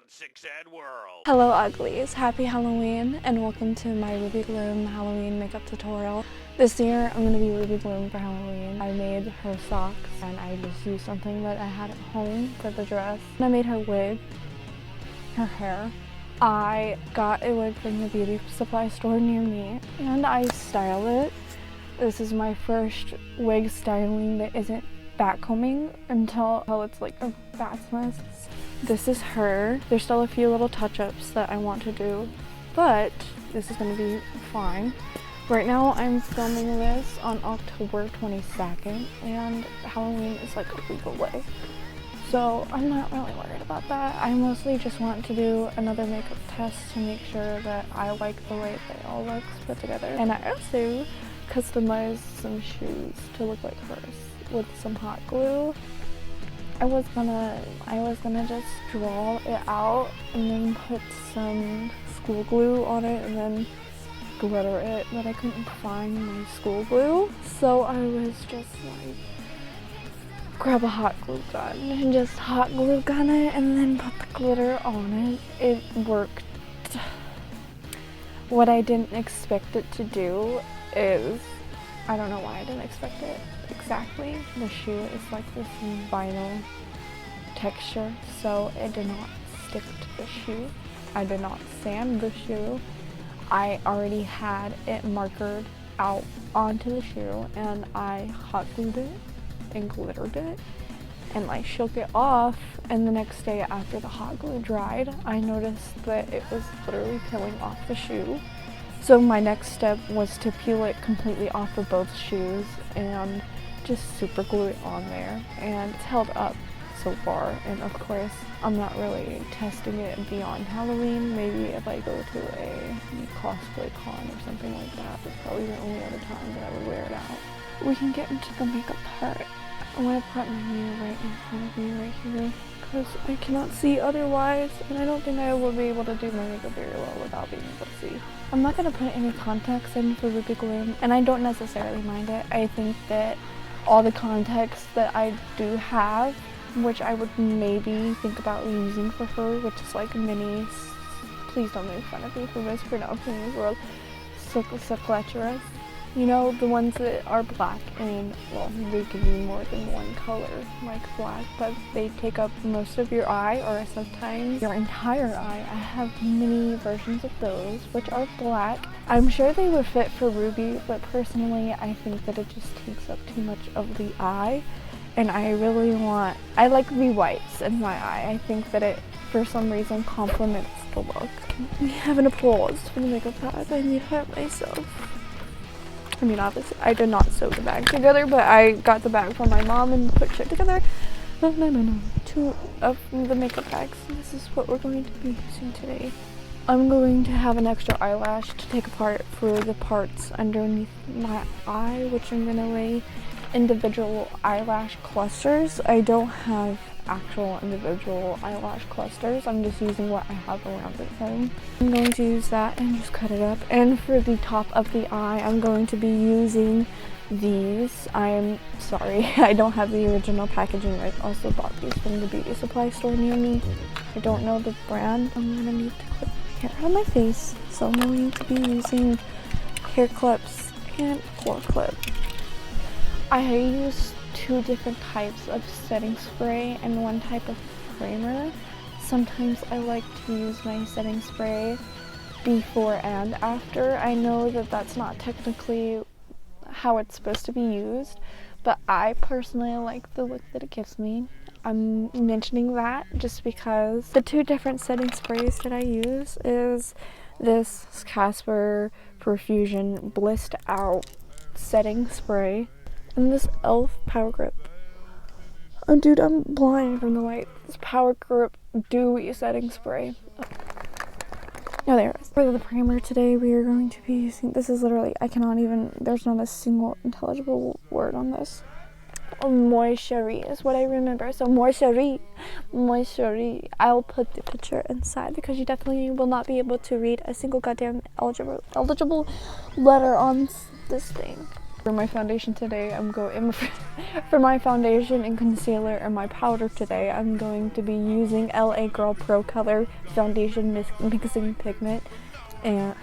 sick sad world. Hello uglies, happy Halloween and welcome to my Ruby Gloom Halloween makeup tutorial. This year I'm going to be Ruby Gloom for Halloween. I made her socks and I just used something that I had at home for the dress. And I made her wig, her hair. I got a wig from the beauty supply store near me and I styled it. This is my first wig styling that isn't backcombing until it's like a bat's mess. This is her. There's still a few little touch-ups that I want to do, but this is going to be fine. Right now I'm filming this on October 22nd and Halloween is like a week away. So I'm not really worried about that. I mostly just want to do another makeup test to make sure that I like the way they all look put together. And I also customized some shoes to look like hers with some hot glue. I was gonna just draw it out and then put some school glue on it and then glitter it, but I couldn't find my school glue. So I was just like, grab a hot glue gun and just hot glue gun it and then put the glitter on it. It worked. What I didn't expect it to do is, I don't know why I didn't expect it exactly. The shoe is like this vinyl texture, so it did not stick to the shoe. I did not sand the shoe. I already had it markered out onto the shoe and I hot glued it and glittered it and I shook it off, and the next day after the hot glue dried I noticed that it was literally peeling off the shoe. So my next step was to peel it completely off of both shoes and just super glue it on there, and it's held up so far. And of course I'm not really testing it beyond Halloween. Maybe if I go to a cosplay con or something like that, it's probably the only other time that I would wear it out. We can get into the makeup part. I'm going to put my mirror right in front of me right here because I cannot see otherwise, and I don't think I will be able to do my makeup very well without being able to see. I'm not going to put any contacts in for Ruby Gloom, and I don't necessarily mind it. I think that all the contacts that I do have, which I would maybe think about using for her, which is like minis. Please don't make fun of me for mispronouncing these words. Sucleturas. You know, the ones that are black and, well, they can be more than one color, like black, but they take up most of your eye or sometimes your entire eye. I have mini versions of those, which are black. I'm sure they would fit for Ruby, but personally I think that it just takes up too much of the eye, and I like the whites in my eye. I think that it, for some reason, complements the look. We have an applause for the makeup bag. I made it myself. I mean, obviously, I did not sew the bag together, but I got the bag from my mom and put shit together. No. Two of the makeup bags. This is what we're going to be using today. I'm going to have an extra eyelash to take apart for the parts underneath my eye, which I'm going to lay individual eyelash clusters. I don't have actual individual eyelash clusters. I'm just using what I have around at home. I'm going to use that and just cut it up. And for the top of the eye, I'm going to be using these. I'm sorry, I don't have the original packaging. I also bought these from the beauty supply store near me. I don't know the brand. I'm gonna need to clip hair out of my face, so I'm going to be using hair clips and claw clip. I use two different types of setting spray and one type of primer. Sometimes I like to use my setting spray before and after. I know that that's not technically how it's supposed to be used, but I personally like the look that it gives me. I'm mentioning that just because the two different setting sprays that I use is this Casper Profusion Blissed Out setting spray and this e.l.f. Power Grip. Oh dude, I'm blind from the light. This Power Grip Dewy setting spray. Oh, there it is. For the primer today, we are going to be using, this is literally, there's not a single intelligible word on this. Mon Cheri is what I remember. So Mon Cheri. I'll put the picture inside because you definitely will not be able to read a single goddamn eligible letter on this thing. For my foundation today, I'm going for my foundation and concealer and my powder today, I'm going to be using LA Girl Pro Color Foundation Mixing Pigment, and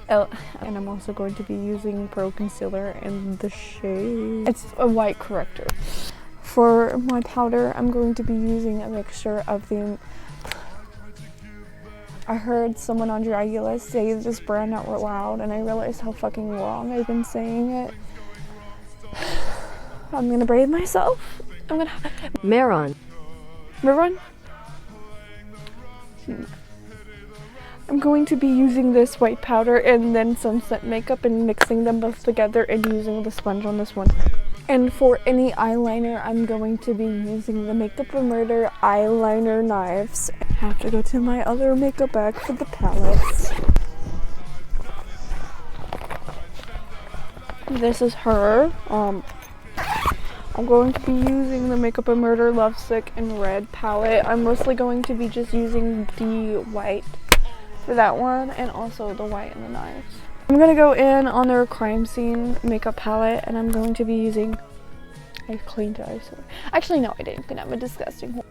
I'm also going to be using Pro Concealer in the shade, it's a white corrector. For my powder, I'm going to be using a mixture of the, I heard someone on Dragula say this brand out loud, and I realized how fucking wrong I've been saying it. I'm gonna brave myself. I'm gonna... Mehron. Mehron? I'm going to be using this white powder and then sunset makeup and mixing them both together and using the sponge on this one. And for any eyeliner, I'm going to be using the Makeup for Murder eyeliner knives. I have to go to my other makeup bag for the palettes. This is her. I'm going to be using the Makeup for Murder Lovesick in Red palette. I'm mostly going to be just using the white for that one, and also the white and the knives. I'm gonna go in on their crime scene makeup palette, and I'm going to be using, I cleaned it, actually no I didn't, I'm a disgusting whore.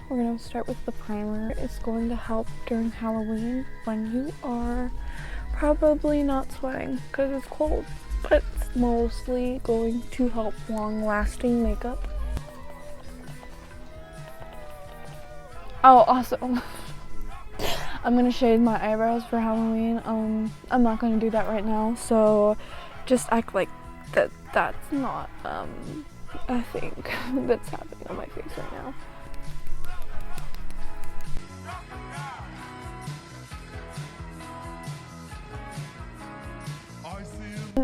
We're gonna start with the primer. It's going to help during Halloween when you are probably not sweating because it's cold, but it's mostly going to help long-lasting makeup. Oh, also, I'm gonna shade my eyebrows for Halloween. I'm not gonna do that right now, so just act like that's not a thing that's happening on my face right now.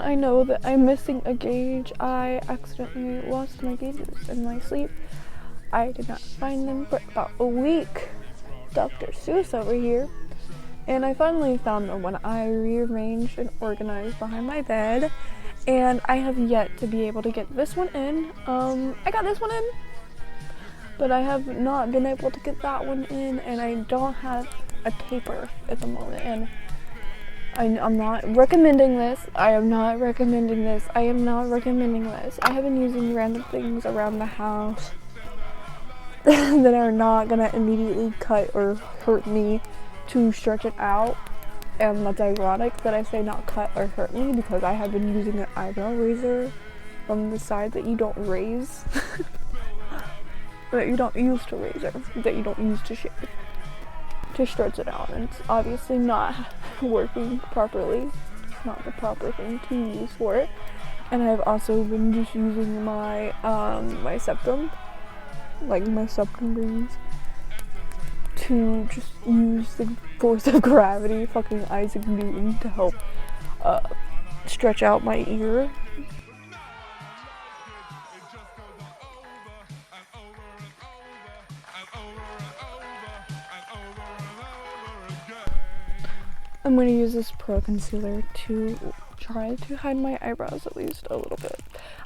I know that I'm missing a gauge. I accidentally lost my gauges in my sleep. I did not find them for about a week. Dr. Seuss over here. And I finally found them when I rearranged and organized behind my bed. And I have yet to be able to get this one in. I got this one in, but I have not been able to get that one in, and I don't have a taper at the moment. And I'm not recommending this. I am not recommending this. I am not recommending this. I have been using random things around the house that are not gonna immediately cut or hurt me to stretch it out, and that's ironic that I say not cut or hurt me because I have been using an eyebrow razor from the side that you don't raise that you don't use to razor, that you don't use to shave, to stretch it out, and it's obviously not working properly. It's not the proper thing to use for it. And I've also been just using my my septum, like my septum rings, to just use the force of gravity, fucking Isaac Newton, to help stretch out my ear. I'm going to use this Pro Concealer to try to hide my eyebrows at least a little bit.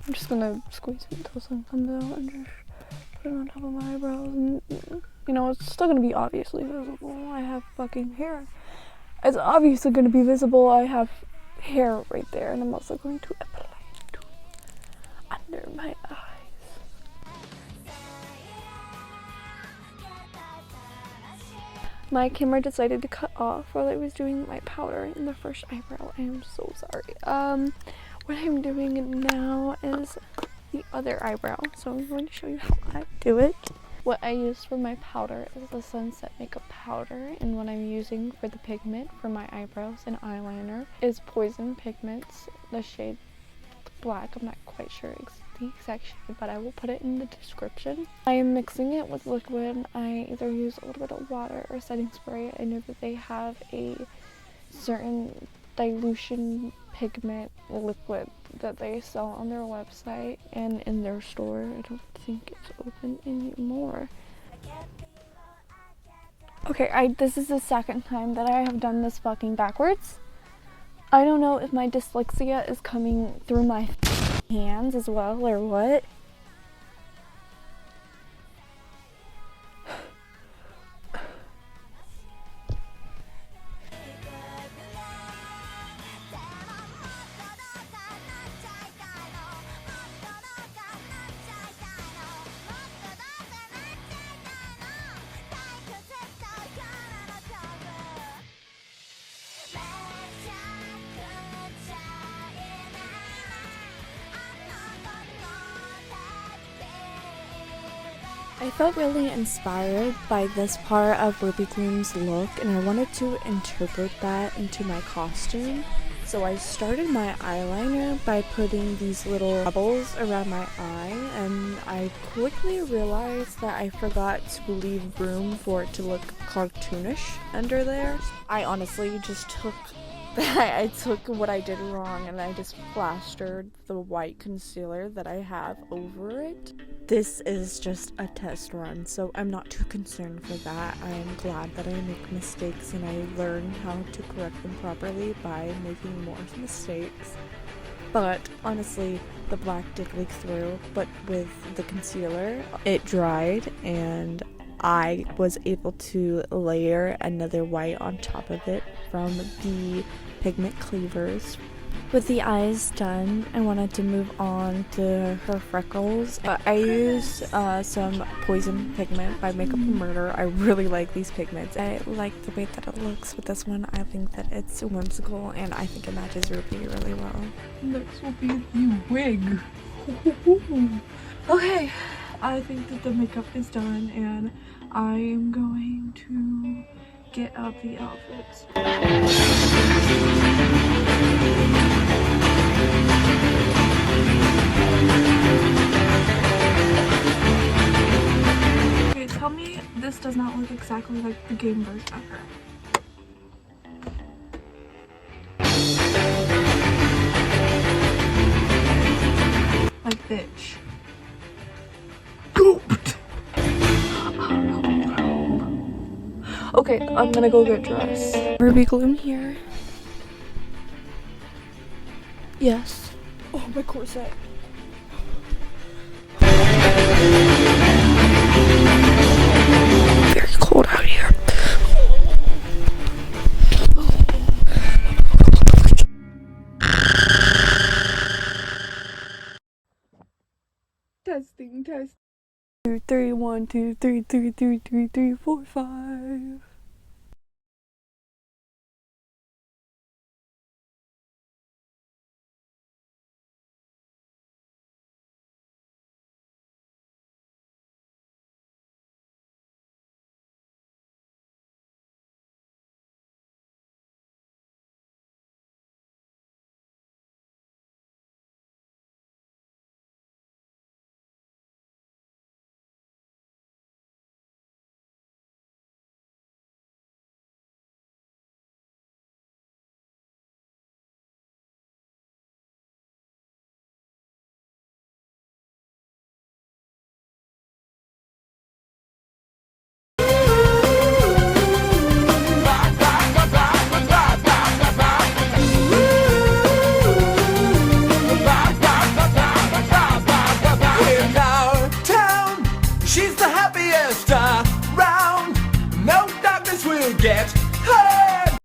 I'm just going to squeeze it until sun comes out and just put it on top of my eyebrows, and you know, it's still going to be obviously visible. I have fucking hair. It's obviously going to be visible. I have hair right there, and I'm also going to apply it under my eyes. My camera decided to cut off while I was doing my powder in the first eyebrow. I am so sorry. What I'm doing now is the other eyebrow, so I'm going to show you how I do it. What I use for my powder is the Sunset Makeup powder, and what I'm using for the pigment for my eyebrows and eyeliner is Poison Pigments, the shade Black. I'm not quite sure the exact shade, but I will put it in the description. I am mixing it with liquid. I either use a little bit of water or setting spray. I know that they have a certain dilution pigment liquid that they sell on their website and in their store. I don't think it's open anymore. Okay, this is the second time that I have done this fucking backwards. I don't know if my dyslexia is coming through my hands as well or what. I felt really inspired by this part of Ruby Gloom's look, and I wanted to interpret that into my costume. So I started my eyeliner by putting these little bubbles around my eye, and I quickly realized that I forgot to leave room for it to look cartoonish under there. I honestly just took I took what I did wrong and I just plastered the white concealer that I have over it. This is just a test run, so I'm not too concerned for that. I am glad that I make mistakes and I learn how to correct them properly by making more mistakes. But honestly, the black did leak through, but with the concealer, it dried and I was able to layer another white on top of it from the pigment cleavers. With the eyes done, I wanted to move on to her freckles. I used some Poison pigment by Makeup Murder. I really like these pigments. I like the way that it looks with this one. I think that it's whimsical and I think it matches Ruby really well. Next will be the wig. Okay, I think that the makeup is done and I am going to get out the outfits. Okay, tell me this does not look exactly like the game version of her. Like bitch. Okay, I'm gonna go get dressed. Ruby Gloom here. Yes. Oh, my corset. Very cold out here. Testing, test. 2, 3, 1, 2, 3, 3, 3, 3, 3, 4, 5.